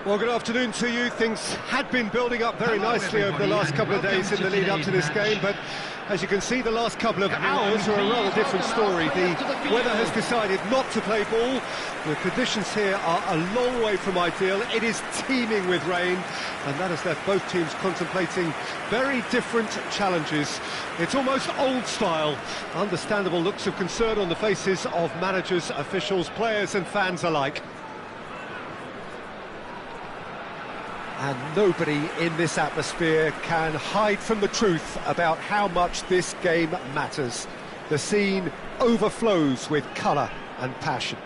Well, good afternoon to you. Things had been building up very nicely over the last couple of days in the lead up to this game, but as you can see, the last couple of hours are a rather different story. The weather has decided not to play ball. The conditions here are a long way from ideal. It is teeming with rain, and that has left both teams contemplating very different challenges. It's almost old style. Understandable looks of concern on the faces of managers, officials, players and fans alike. And nobody in this atmosphere can hide from the truth about how much this game matters. The scene overflows with colour and passion.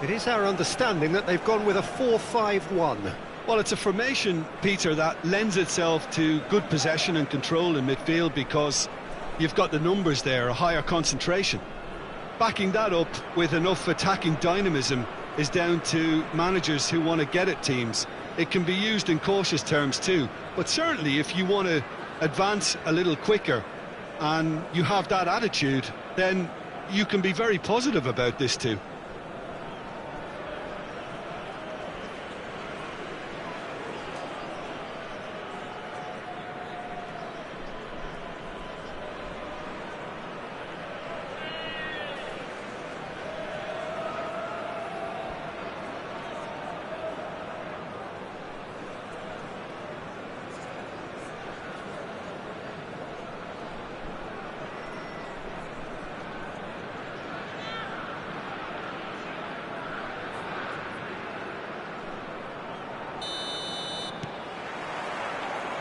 It is our understanding that they've gone with a 4-5-1. Well, it's a formation, Peter, that lends itself to good possession and control in midfield because you've got the numbers there, a higher concentration. Backing that up with enough attacking dynamism is down to managers who want to get at teams. It can be used in cautious terms too, but certainly if you want to advance a little quicker and you have that attitude, then you can be very positive about this too.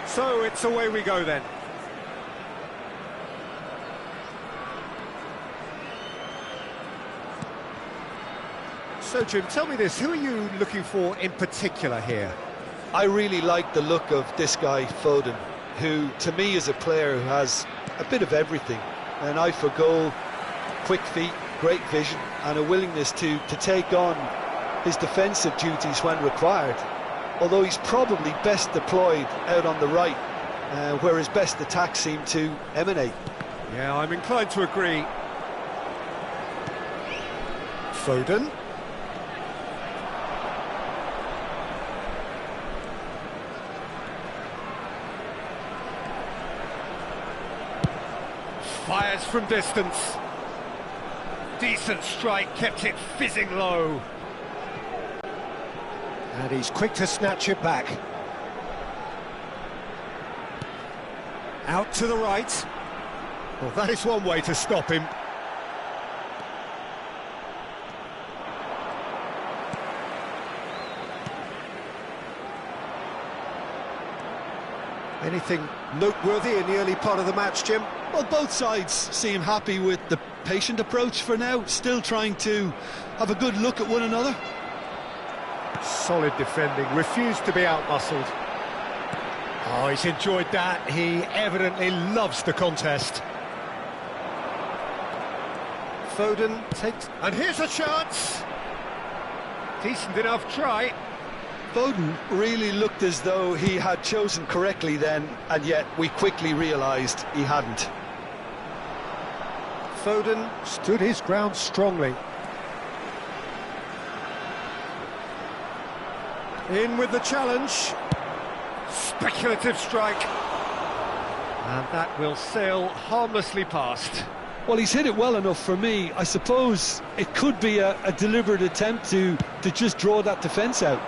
So it's away we go then. So Jim, tell me this, who are you looking for in particular here? I really like the look of this guy, Foden, who to me is a player who has a bit of everything. An eye for goal, quick feet, great vision and a willingness to take on his defensive duties when required. Although he's probably best deployed out on the right, where his best attacks seem to emanate. Yeah, I'm inclined to agree. Foden. Fires from distance. Decent strike, kept it fizzing low. And he's quick to snatch it back. Out to the right. Well, that is one way to stop him. Anything noteworthy in the early part of the match, Jim? Well, both sides seem happy with the patient approach for now, still trying to have a good look at one another. Solid defending, refused to be out-muscled. Oh, he's enjoyed that. He evidently loves the contest. Foden takes... And here's a chance! Decent enough try. Foden really looked as though he had chosen correctly then, and yet we quickly realised he hadn't. Foden stood his ground strongly. In with the challenge. Speculative strike. And that will sail harmlessly past. Well, he's hit it well enough for me. I suppose it could be a deliberate attempt to just draw that defence out.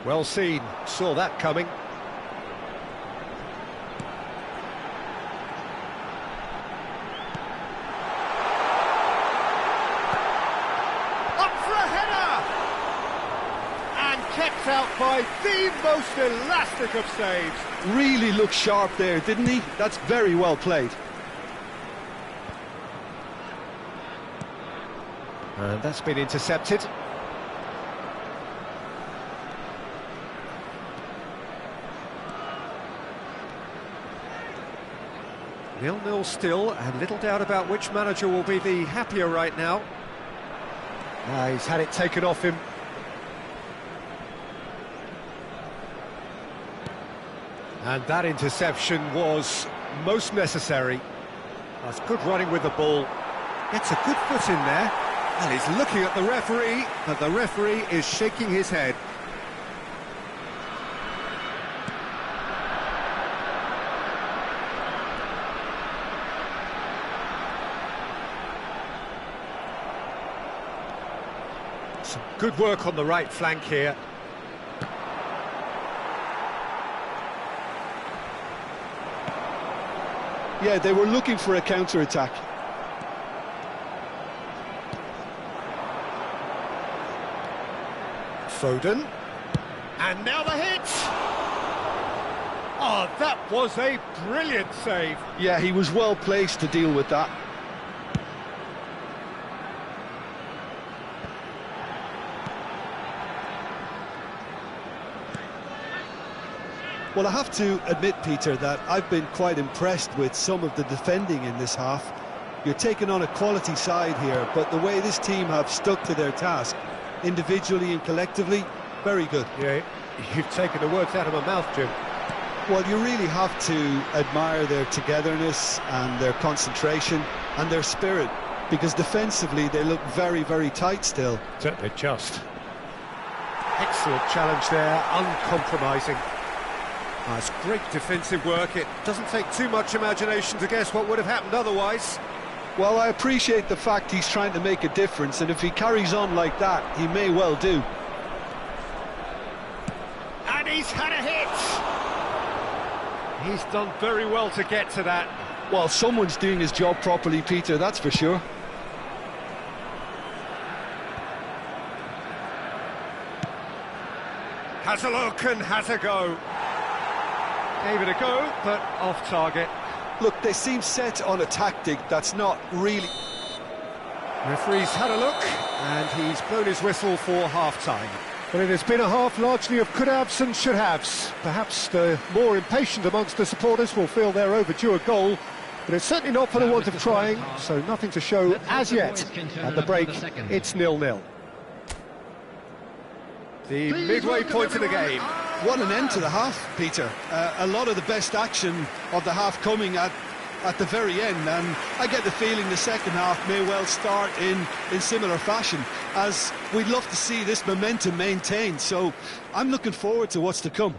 Well seen. Saw that coming. Kept out by the most elastic of saves. Really looked sharp there, didn't he? That's very well played. And that's been intercepted. 0-0 still, and little doubt about which manager will be the happier right now. He's had it taken off him. And that interception was most necessary. That's good running with the ball. Gets a good foot in there. And he's looking at the referee, but the referee is shaking his head. Some good work on the right flank here. Yeah, they were looking for a counter-attack. Foden. And now the hit! Oh, that was a brilliant save. Yeah, he was well placed to deal with that. Well, I have to admit, Peter, that I've been quite impressed with some of the defending in this half. You're taking on a quality side here, but the way this team have stuck to their task, individually and collectively, very good. Yeah, you've taken the words out of my mouth, Jim. Well, you really have to admire their togetherness and their concentration and their spirit, because defensively they look very, very tight still. They're just. Excellent challenge there, uncompromising. That's great defensive work. It doesn't take too much imagination to guess what would have happened otherwise. Well, I appreciate the fact he's trying to make a difference, and if he carries on like that, he may well do. And he's had a hit! He's done very well to get to that. Well, someone's doing his job properly, Peter, that's for sure. Has a look and has a go. Gave it a go, but off target. Look, they seem set on a tactic that's not really... Referee's had a look, and he's blown his whistle for half-time. Well, it has been a half largely of could-haves and should-haves. Perhaps the more impatient amongst the supporters will feel they're overdue a goal, but it's certainly not for the want of trying, so nothing to show as yet. At the break, it's 0-0. The midway point of the game. What an end to the half, Peter. A lot of the best action of the half coming at the very end, and I get the feeling the second half may well start in similar fashion, as we'd love to see this momentum maintained, so I'm looking forward to what's to come.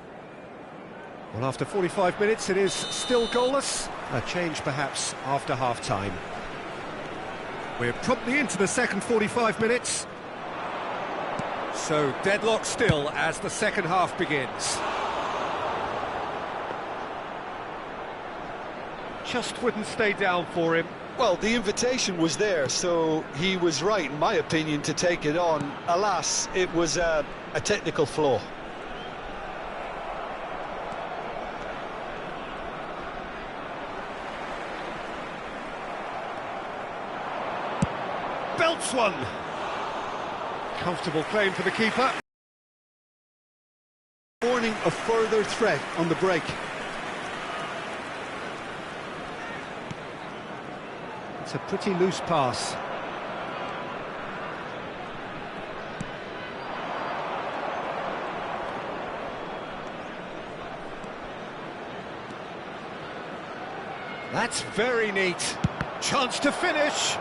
Well, after 45 minutes it is still goalless. A change perhaps after half-time. We're promptly into the second 45 minutes. So deadlock still as the second half begins. Just wouldn't stay down for him. Well, the invitation was there, so he was right, in my opinion, to take it on. Alas, it was a technical flaw. Belts one. Comfortable claim for the keeper. Warning of further threat on the break. It's a pretty loose pass. That's very neat. Chance to finish.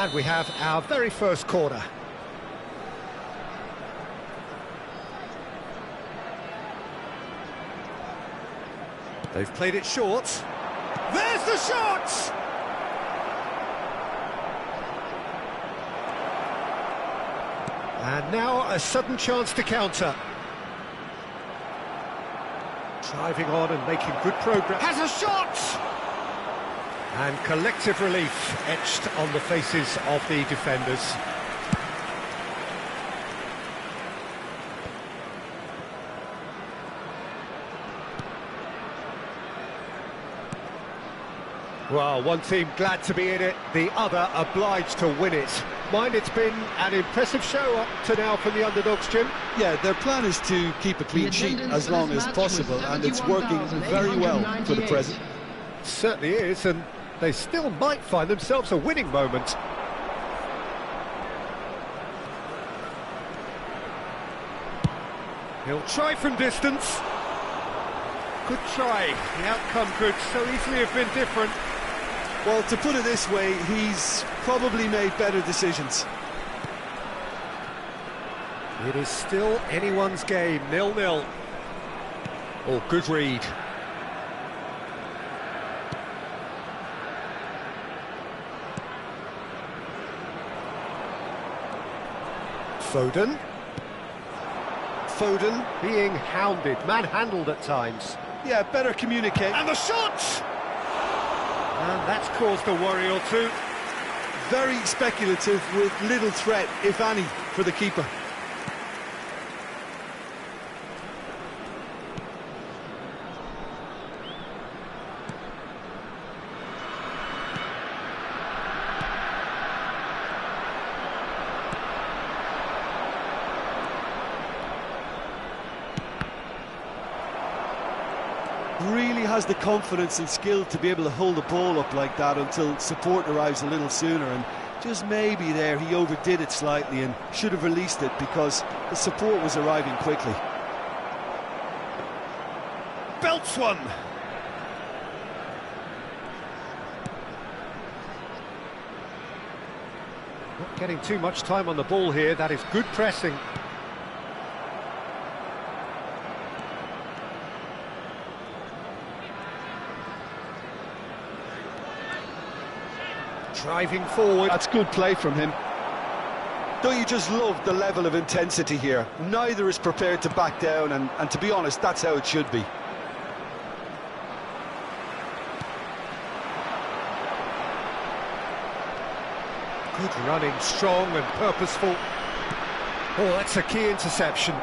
And we have our very first corner. They've played it short. There's the shot! And now a sudden chance to counter. Driving on and making good progress. Has a shot! And collective relief etched on the faces of the defenders. Well, one team glad to be in it, the other obliged to win it. Mind, it's been an impressive show up to now from the underdogs, Jim. Yeah, their plan is to keep a clean sheet as long as possible, and it's working very well for the present. It certainly is, and they still might find themselves a winning moment. He'll try from distance. Good try. The outcome could so easily have been different. Well, to put it this way, he's probably made better decisions. It is still anyone's game, 0-0. Oh, good read. Foden being hounded, manhandled at times. Yeah, better communicate. And the shot! And that's caused a worry or two. Very speculative with little threat, if any, for the keeper. Really has the confidence and skill to be able to hold the ball up like that until support arrives a little sooner, and just maybe there he overdid it slightly and should have released it because the support was arriving quickly. Belts one. Not getting too much time on the ball here. That is good pressing. Driving forward. That's good play from him. Don't you just love the level of intensity here? Neither is prepared to back down, and to be honest, that's how it should be. Good running, strong and purposeful. Oh, that's a key interception.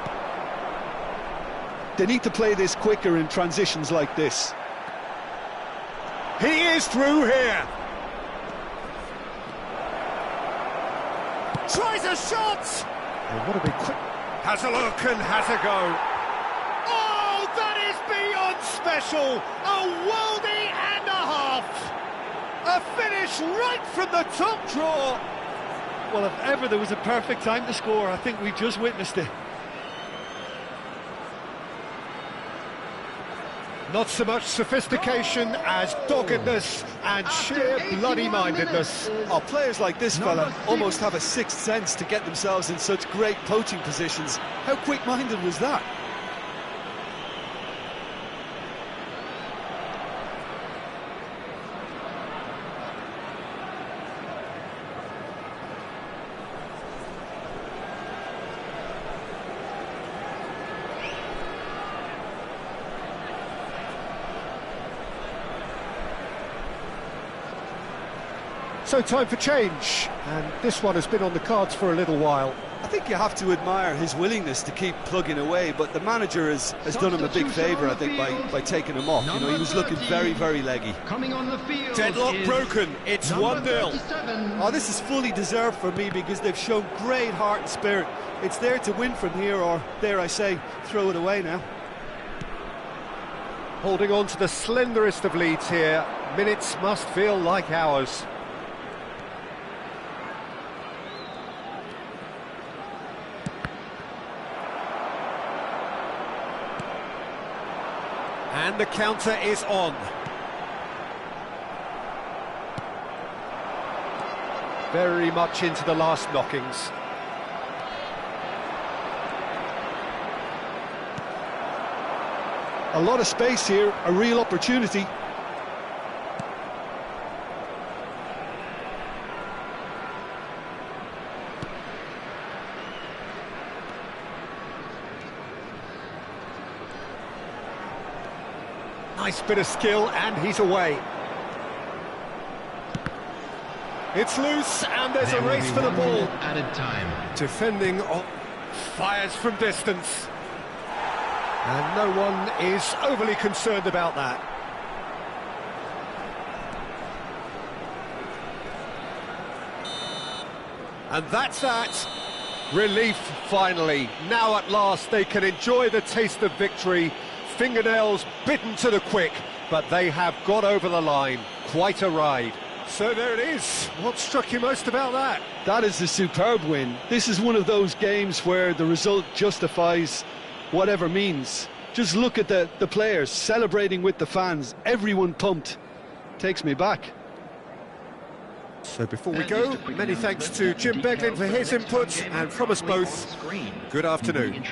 They need to play this quicker in transitions like this. He is through here. Tries a shot! Oh, what a big quick... Has a look and has a go. Oh, that is beyond special! A worldie and a half! A finish right from the top draw! Well, if ever there was a perfect time to score, I think we just witnessed it. Not so much sophistication as doggedness and sheer bloody-mindedness. Oh, players like this fella almost have a sixth sense to get themselves in such great poaching positions. How quick-minded was that? So time for change, and this one has been on the cards for a little while. I think you have to admire his willingness to keep plugging away, but the manager has done him a big favour, I think, by taking him off. You know, he was looking very, very leggy. Coming on the field. Deadlock broken, it's 1-0. Oh, this is fully deserved for me because they've shown great heart and spirit. It's there to win from here, or, dare I say, throw it away now. Holding on to the slenderest of leads here. Minutes must feel like hours. And the counter is on. Very much into the last knockings. A lot of space here, a real opportunity. Nice bit of skill, and he's away. It's loose, and there's a race for the ball. Added time. Defending, fires from distance. And no one is overly concerned about that. And that's that. Relief, finally. Now at last they can enjoy the taste of victory. Fingernails bitten to the quick, but they have got over the line. Quite a ride. So there it is. What struck you most about that? That is a superb win. This is one of those games where the result justifies whatever means. Just look at the players celebrating with the fans. Everyone pumped. Takes me back. So before we go, many thanks to Jim Beglin for his input, and from us both, good afternoon.